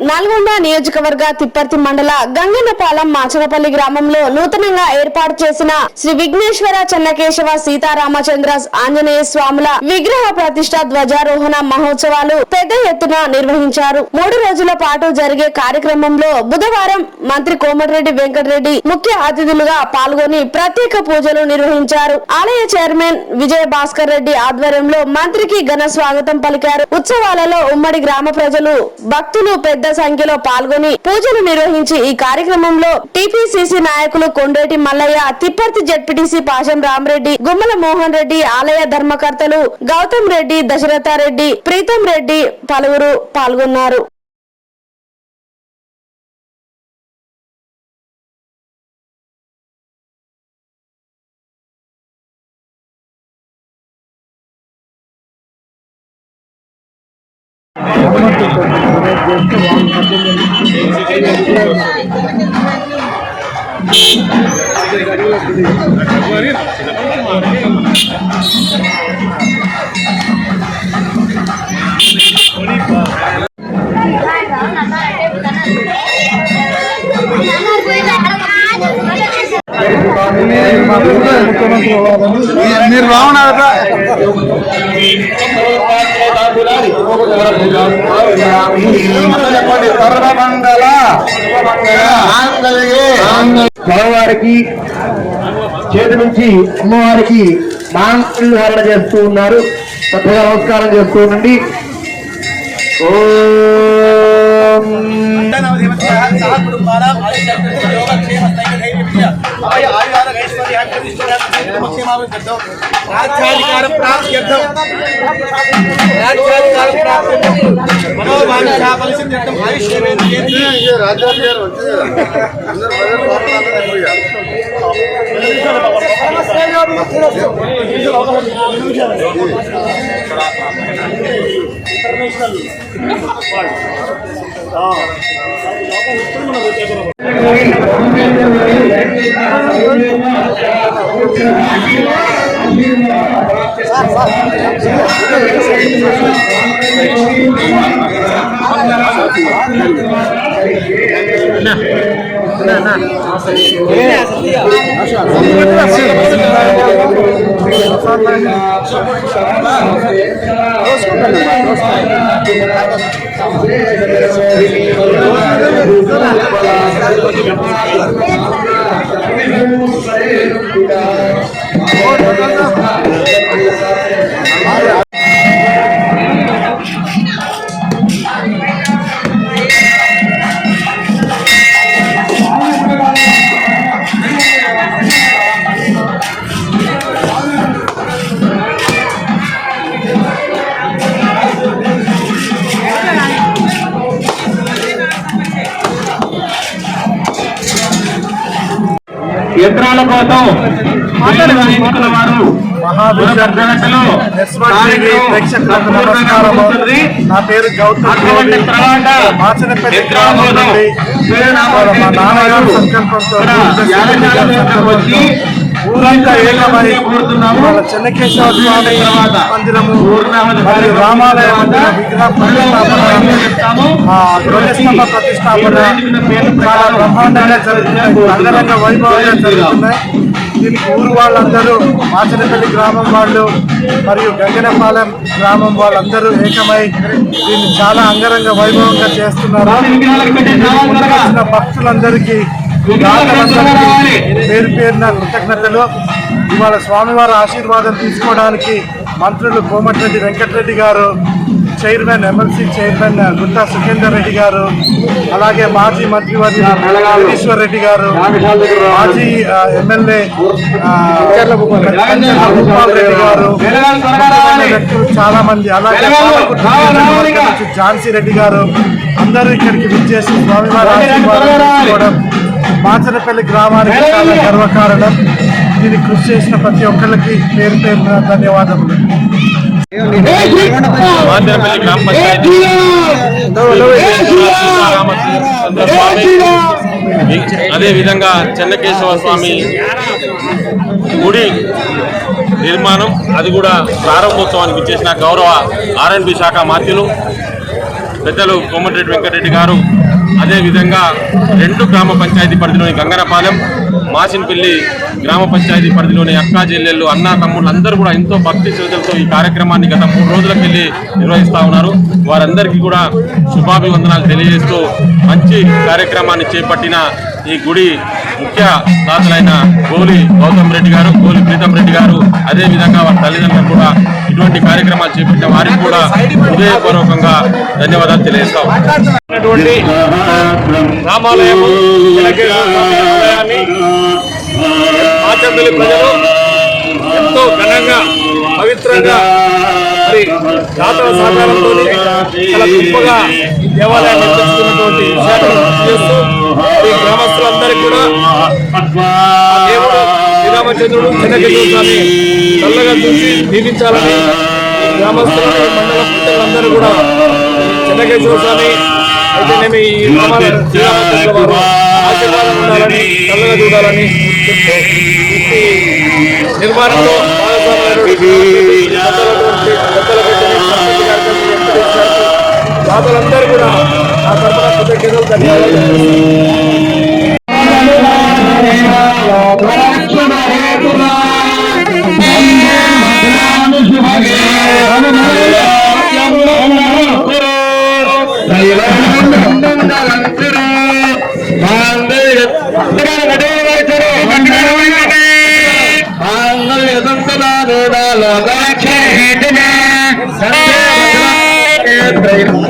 నల్గొండ నియోజకవర్గ తిప్పర్తి మండల గంగన్నపాలెం మాచనపల్లి గ్రామంలో నూతనంగా ఏర్పాటు చేసిన శ్రీ విఘ్నేశ్వర చెన్నకేశవ సీతారామచంద్ర ఆంజనేయ స్వాముల విగ్రహ ప్రతిష్ట ధ్వజారోహణ మహోత్సవాలు పెద్ద ఎత్తున నిర్వహించారు. 3 రోజుల పాటు జరిగే కార్యక్రమంలో బుధవారం మంత్రి కోమటిరెడ్డి వెంకటరెడ్డి ముఖ్య అతిథులుగా పాల్గొని ప్రత్యేక పూజలు నిర్వహించారు. ఆలయ చైర్మన్ విజయ భాస్కర్ రెడ్డి ఆధ్వర్యంలో మంత్రికి ఘన స్వాగతం పలికారు. ఉత్సవాలలో ఉమ్మడి గ్రామ ప్రజలు భక్తులు పెద్ద సంఖ్యలో పాల్గొని పూజలు నిర్వహించి ఈ కార్యక్రమంలో టీపీసీసీ నాయకులు కొండేటి మల్లయ్య, తిప్పర్తి జెడ్పీటీసీ పాశం రామరెడ్డి, గుమ్మల మోహన్ రెడ్డి, ఆలయ ధర్మకర్తలు గౌతమ్ రెడ్డి, దశరథారెడ్డి, ప్రీతం రెడ్డి పలువురు పాల్గొన్నారు. మీరు బాగున్నారా? స్వామివారికి చేతి నుంచి అమ్మవారికి మాంగళ్యధారణ చేస్తూ ఉన్నారు. చక్కగా నమస్కారం చేస్తూ ఉండండి. యంత్రాల కోసం ఎన్నికల వారు నా పేరు గౌతమ్. మాచనపల్లి గ్రామం నుండి మా నాన్నగారు సంకల్పంతో ఊరంతా ఏకమై చెన్నకేశవ స్వామి మందిరము మరియు రామాలయ మందిరం విగ్రహ ప్రతిష్టాపన ప్రతిష్టాపన చాలా బ్రహ్మాండంగా జరుగుతున్నాయి, అంగరంగ వైభవంగా జరుగుతున్నాయి. దీనికి ఊరు వాళ్ళందరూ, మాచనపల్లి గ్రామం వాళ్ళు మరియు గంగనపాలెం గ్రామం వాళ్ళందరూ ఏకమై దీన్ని చాలా అంగరంగ వైభవంగా చేస్తున్నారు. భక్తులందరికీ పేరు పేరున కృతజ్ఞతలు. ఇవాళ స్వామివారి ఆశీర్వాదం తీసుకోవడానికి మంత్రులు కోమటిరెడ్డి వెంకటరెడ్డి గారు, chairman MLC chairman గుట్టా Sukhender Reddy గారు, అలాగే మాజీ మంత్రివర్యులు ఈశ్వర్ రెడ్డి గారు, మాజీ ఎమ్మెల్యే భూపాల్ రెడ్డి గారు, వ్యక్తులు చాలా మంది, అలాగే ఝాన్సీ రెడ్డి గారు అందరూ ఇక్కడికి విచ్చేసి స్వామివారి ఆశీర్వాదం తీసుకోవడం మాచనపల్లి గ్రామానికి చాలా గర్వకారణం. దీనికి కృషి చేసిన ప్రతి ఒక్కరికి పేరు పేరున ధన్యవాదములు. మాచనపల్లి గ్రామ పంచాయతీ అదేవిధంగా చెన్నకేశవ స్వామి గుడి నిర్మాణం, అది కూడా ప్రారంభోత్సవానికి చేసిన గౌరవ R&B శాఖ మంత్రులు పెద్దలు కోమటిరెడ్డి వెంకటరెడ్డి గారు, అదేవిధంగా 2 గ్రామ పంచాయతీ పరిధిలోని గంగనపాలెం, మాసిన్పల్లి గ్రామ పంచాయతీ పరిధిలోని అక్కా చెల్లెళ్ళు, అన్నా తమ్ముళ్ళు అందరూ కూడా ఎంతో భక్తి శ్రద్ధలతో ఈ కార్యక్రమాన్ని గత 3 రోజులకు వెళ్ళి నిర్వహిస్తూ ఉన్నారు. వారందరికీ కూడా శుభాభివందనాలు తెలియజేస్తూ మంచి కార్యక్రమాన్ని చేపట్టిన ఈ గుడి ముఖ్య దాతలైన గోలి గౌతమ్ రెడ్డి గారు, గోలి ప్రీతం రెడ్డి గారు, అదేవిధంగా వారి తల్లిదండ్రులు కూడా ఇటువంటి కార్యక్రమాలు చేపట్టిన వారికి కూడా హృదయపూర్వకంగా ధన్యవాదాలు తెలియజేస్తాం. రామాలయము మాచంపల్లి ప్రజలు ఎంతో ఘనంగా పవిత్రంగా మరి దాతల సహకారంతో చాలా గొప్పగా ఈ దేవాలయాన్ని నిర్మిస్తున్నటువంటి విషయాన్ని చేస్తూ ఈ గ్రామస్తులందరికీ కూడా దేవుడు శ్రీరామచంద్రుడు చెన్నకేశవ స్వామి చల్లగా చూసి దీవించాలని గ్రామస్తులు మండల ప్రజలందరూ కూడా చెన్నకేశవ స్వామి అయితేనేమి ఈ గ్రామాల శ్రీరామచంద్ర వారు ఆశీర్వాదం ఉండాలని చల్లగా చూడాలని చెప్తూ ఈ నిర్మాణంలో దాతలందరూ కూడా ఆ తరఫున కృతజ్ఞతలు ధన్యవాదాలు. Thank you.